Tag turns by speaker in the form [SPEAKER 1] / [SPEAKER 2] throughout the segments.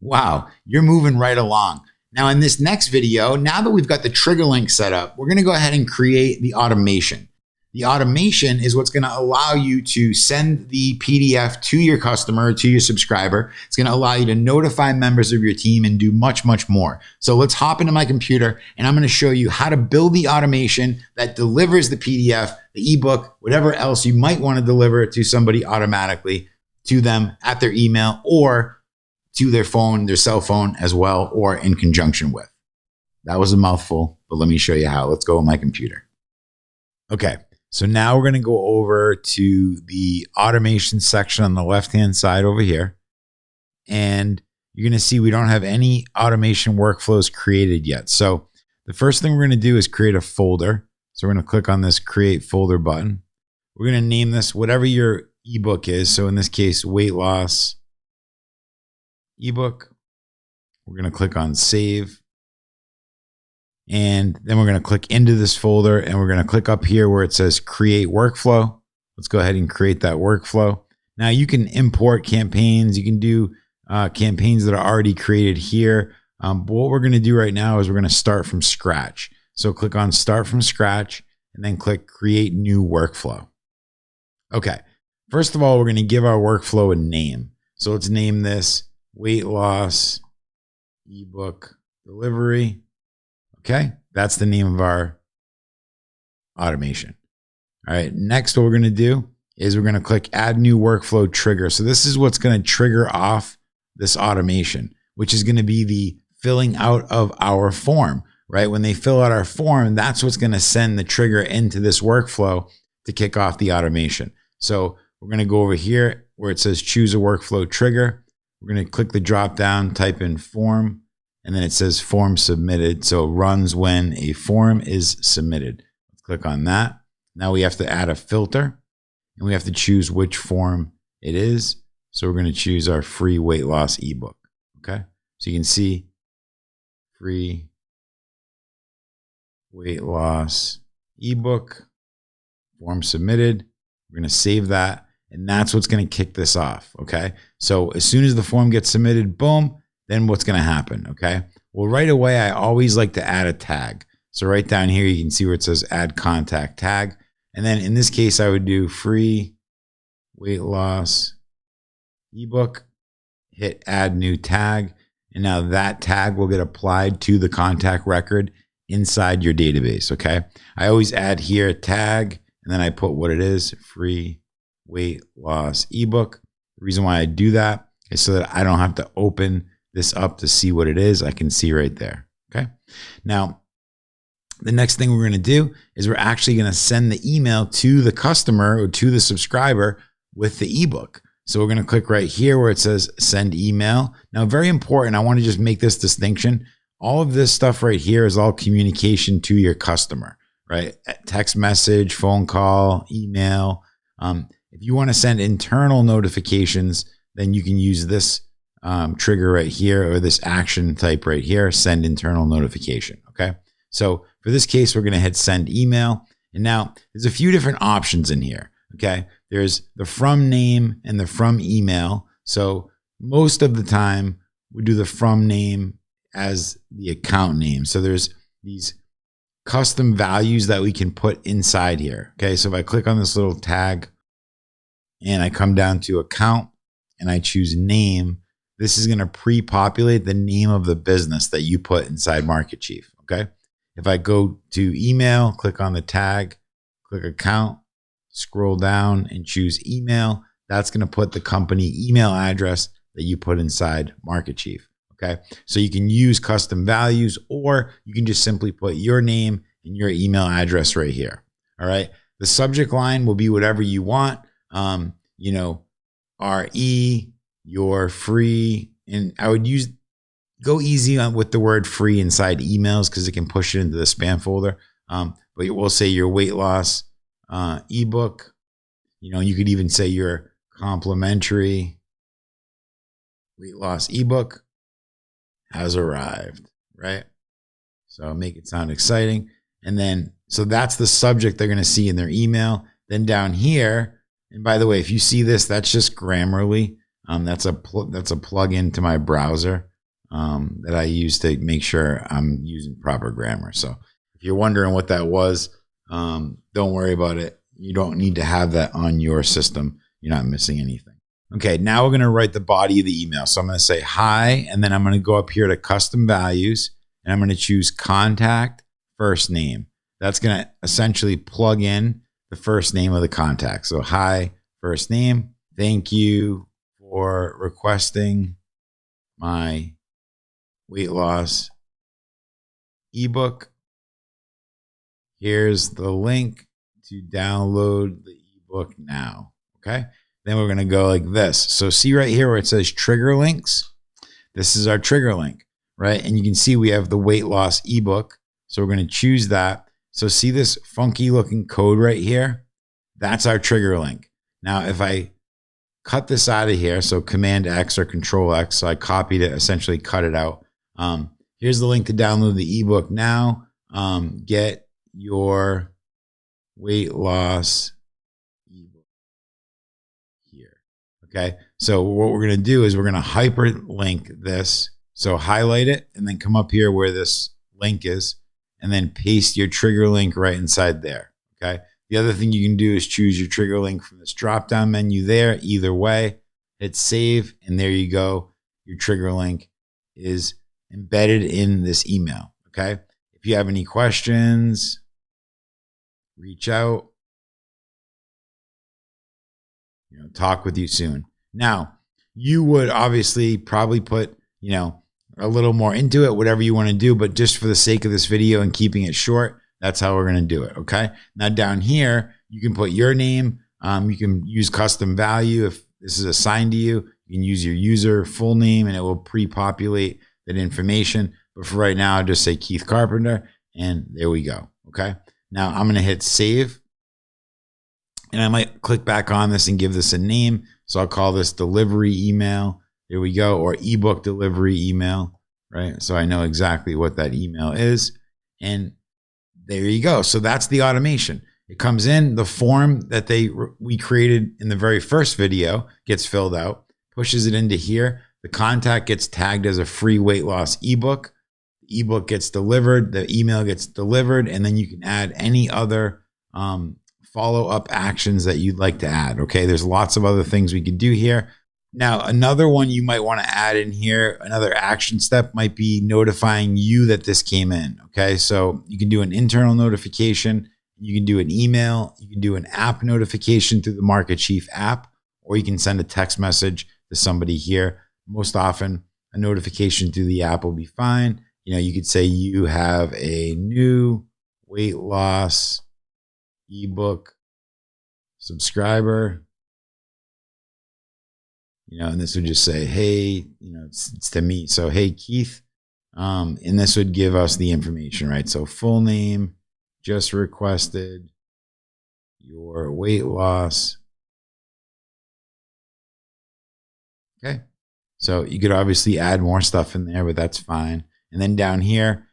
[SPEAKER 1] Wow, you're moving right along. Now in this next video, now that we've got the trigger link set up, we're gonna go ahead and create the automation. The automation is what's gonna allow you to send the PDF to your customer, to your subscriber. It's gonna allow you to notify members of your team and do much, much more. So let's hop into my computer and I'm gonna show you how to build the automation that delivers the PDF, the ebook, whatever else you might wanna deliver to somebody automatically to them at their email or to their phone, their cell phone as well, or in conjunction with. That was a mouthful, but let me show you how. Let's go on my computer. Okay, so now we're gonna go over to the automation section on the left-hand side over here. And you're gonna see we don't have any automation workflows created yet. So the first thing we're gonna do is create a folder. So we're gonna click on this create folder button. We're gonna name this whatever your ebook is. So in this case, weight loss ebook. We're going to click on save. And then we're going to click into this folder and we're going to click up here where it says create workflow. Let's go ahead and create that workflow. Now you can import campaigns. You can do campaigns that are already created here. But what we're going to do right now is we're going to start from scratch. So click on start from scratch and then click create new workflow. Okay. First of all, we're going to give our workflow a name. So let's name this weight loss ebook delivery. Okay, that's the name of our automation. All right, next what we're going to do is we're going to click add new workflow trigger. So this is what's going to trigger off this automation, which is going to be the filling out of our form, right? When they fill out our form, that's what's going to send the trigger into this workflow to kick off the automation. So we're going to go over here where it says choose a workflow trigger. We're going to click the drop down, type in form, and then it says form submitted. So it runs when a form is submitted. Let's click on that. Now we have to add a filter and we have to choose which form it is. So we're going to choose our free weight loss ebook. Okay. So you can see free weight loss ebook, form submitted. We're going to save that. And that's what's going to kick this off, okay? So as soon as the form gets submitted, boom, then what's going to happen, okay? Well, right away, I always like to add a tag. So right down here, you can see where it says add contact tag. And then in this case, I would do free weight loss ebook, hit add new tag. And now that tag will get applied to the contact record inside your database, okay? I always add here tag, and then I put what it is, free weight loss ebook. The reason why I do that is so that I don't have to open this up to see what it is. I can see right there. Okay. Now, the next thing we're going to do is we're actually going to send the email to the customer or to the subscriber with the ebook. So we're going to click right here where it says send email. Now, very important. I want to just make this distinction. All of this stuff right here is all communication to your customer, right? Text message, phone call, email. If you want to send internal notifications, then you can use this trigger right here or this action type right here, send internal notification, okay? So for this case, we're going to hit send email. And now there's a few different options in here, okay? There's the from name and the from email. So most of the time, we do the from name as the account name. So there's these custom values that we can put inside here, okay? So if I click on this little tag, and I come down to account and I choose name, this is going to pre-populate the name of the business that you put inside Market Chief. Okay. If I go to email, click on the tag, click account, scroll down and choose email, that's going to put the company email address that you put inside Market Chief. Okay. So you can use custom values or you can just simply put your name and your email address right here. All right. The subject line will be whatever you want. You know, RE, you're free. And I would go easy on with the word free inside emails because it can push it into the spam folder. But we'll say your weight loss ebook. You know, you could even say your complimentary weight loss ebook has arrived, right? So make it sound exciting. And then, so that's the subject they're going to see in their email. Then down here, and by the way, if you see this, that's just Grammarly. That's a plug-in to my browser. that I use to make sure I'm using proper grammar. So if you're wondering what that was, don't worry about it. You don't need to have that on your system. You're not missing anything. Okay, now we're going to write the body of the email. So I'm going to say hi, and then I'm going to go up here to custom values, and I'm going to choose contact first name. That's going to essentially plug in the first name of the contact. So hi, first name. Thank you for requesting my weight loss ebook. Here's the link to download the ebook now. Okay. Then we're going to go like this. So see right here where it says trigger links. This is our trigger link, right? And you can see we have the weight loss ebook. So we're going to choose that. So see this funky looking code right here? That's our trigger link. Now, if I cut this out of here, so Command X or Control X, so I copied it, essentially cut it out. Here's the link to download the ebook now. Get your weight loss ebook here. Okay. So what we're going to do is we're going to hyperlink this. So highlight it and then come up here where this link is and then paste your trigger link right inside there. Okay. The other thing you can do is choose your trigger link from this drop down menu there. Either way, hit save. And there you go. Your trigger link is embedded in this email. Okay. If you have any questions, reach out, talk with you soon. Now, you would obviously probably put, a little more into it, whatever you want to do, but just for the sake of this video and keeping it short, that's how we're going to do it. Okay. Now down here, you can put your name. You can use custom value. If this is assigned to you, you can use your user full name and it will pre-populate that information. But for right now, I'll just say Keith Carpenter and there we go. Okay. Now I'm going to hit save and I might click back on this and give this a name. So I'll call this delivery email. There we go. Or ebook delivery email, right? So I know exactly what that email is. And there you go. So that's the automation. It comes in, the form that we created in the very first video gets filled out, pushes it into here. The contact gets tagged as a free weight loss ebook. The ebook gets delivered, the email gets delivered, and then you can add any other follow-up actions that you'd like to add. Okay, there's lots of other things we could do here. Now, another one you might want to add in here, another action step might be notifying you that this came in. Okay, so you can do an internal notification, you can do an email, you can do an app notification through the Market Chief app, or you can send a text message to somebody here. Most often, a notification through the app will be fine. You could say you have a new weight loss ebook subscriber. And this would just say, hey, it's to me. So, hey, Keith. And this would give us the information, right? So full name, just requested your weight loss. Okay. So you could obviously add more stuff in there, but that's fine. And then down here,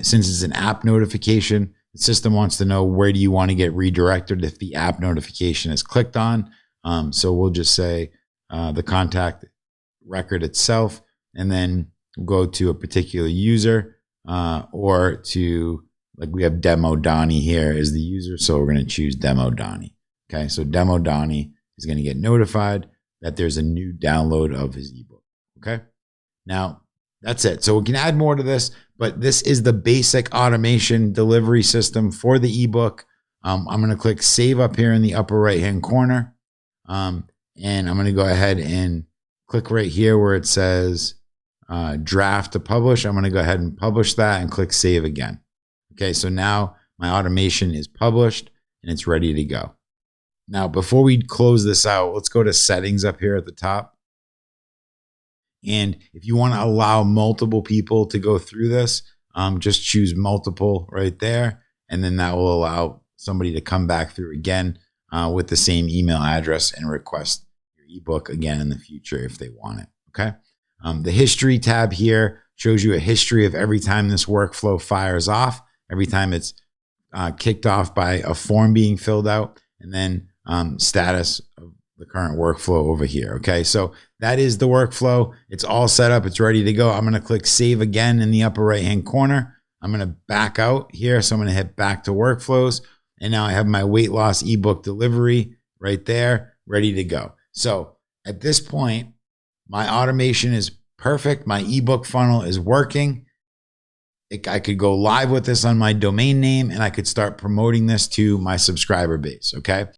[SPEAKER 1] since it's an app notification, the system wants to know where do you want to get redirected if the app notification is clicked on. So we'll just say, the contact record itself, and then go to a particular user or to, like we have Demo Donnie here as the user. So we're going to choose Demo Donnie. Okay. So Demo Donnie is going to get notified that there's a new download of his ebook. Okay. Now that's it. So we can add more to this, but this is the basic automation delivery system for the ebook. I'm going to click save up here in the upper right-hand corner. And I'm going to go ahead and click right here where it says draft to publish. I'm going to go ahead and publish that and click save again. Okay, so now my automation is published and it's ready to go. Now, before we close this out, let's go to settings up here at the top. And if you want to allow multiple people to go through this, just choose multiple right there. And then that will allow somebody to come back through again with the same email address and request ebook again in the future if they want it. Okay. The history tab here shows you a history of every time this workflow fires off, every time it's kicked off by a form being filled out, and then status of the current workflow over here. Okay, so that is the workflow. It's all set up. It's ready to go. I'm going to click save again in the upper right hand corner. I'm going to back out here. So I'm going to hit back to workflows. And now I have my weight loss ebook delivery right there, ready to go. So at this point, my automation is perfect. My ebook funnel is working. I could go live with this on my domain name and I could start promoting this to my subscriber base. Okay.